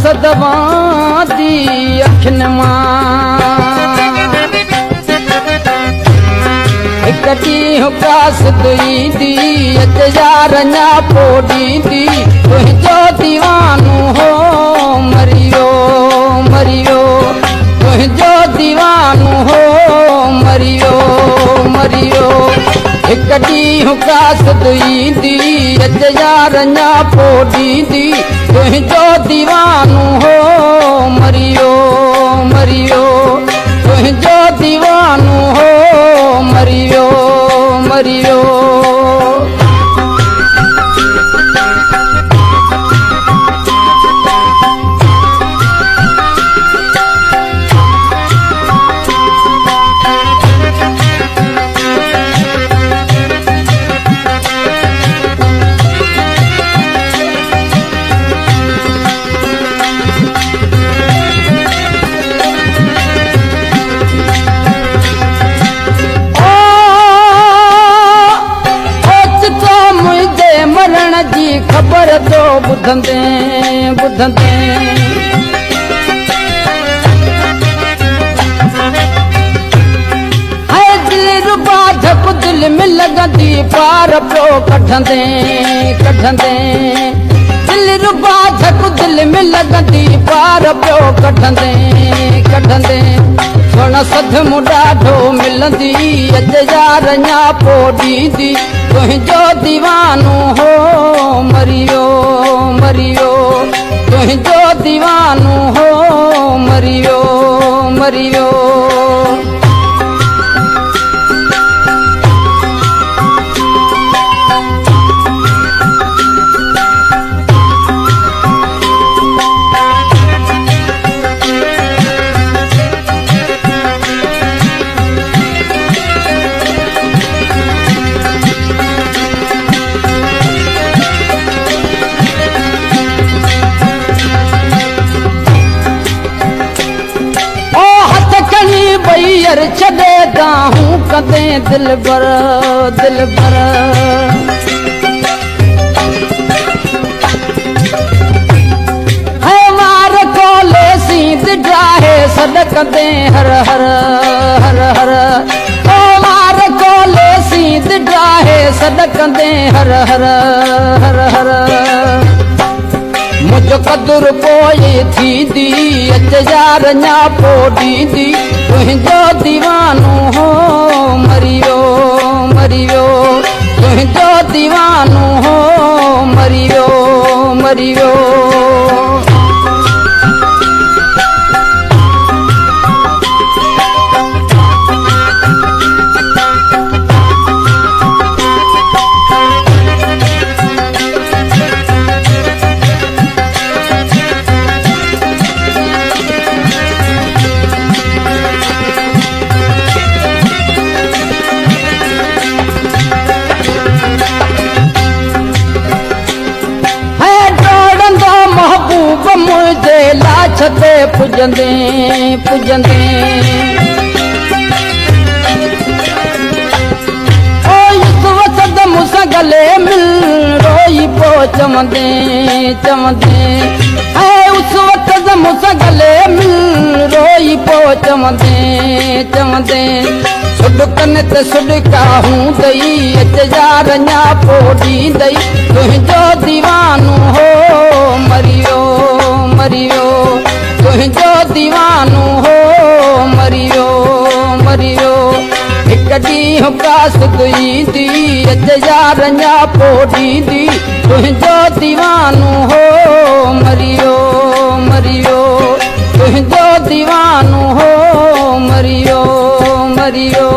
सदवादी अखिन कटी हुकास दुई दी यारना पोड़ी दी तुझो दीवानू हो मरियो मरियो तुझो दीवानू हो मरियो मरियो कटी हुकास दुई दी यारना पोड़ी दी तुझो दीवानू हो मरियो मरियो तुझो दीवानू हो मरियो मरियो जी खबर तो बुधंदे बुधंदे है दिल रुबा झप दिल में लगंदी पार पियो कढंदे कढंदे दिल रुबा झप दिल में लगंदी पार पियो कढंदे कढंदे सोना सद मुडाढो मिलंदी अज यारना पोड़ी दी तुझो दीवानू हो मरियो मरियो तुझो दीवानू हो मरियो मरियो बैयर छॾे दाहूं कदे दिल भर है वार कोले सींद ड्राहे सद कदे हर हर हर हर ओ वार कोले सींद ड्राहे सद कदे हर हर हर हर मुझो कदुर पोए थी दी अज यारना पोड़ी दी तुझो दीवानू हो मरियो मरियो तुझो दीवानू हो मरियो मरियो मुझे लाछते पुजंदे पुजंदे ओ इस वसद मुसा गले मिल रोई पो चमंदे चमंदे है उस वसद मुसा गले मिल रोई पो चमंदे चमंदे सुडकन ते सुडका हूं दई अच यारना पोड़ी दई तुझो दीवानू हो मरियो मरियो तुझो दीवानू हो मरियो मरियो कटी हुकास दुई दी अज यारना पोड़ी दी तुझो दीवानू हो मरियो मरियो तुझो दीवानू हो मरियो मरियो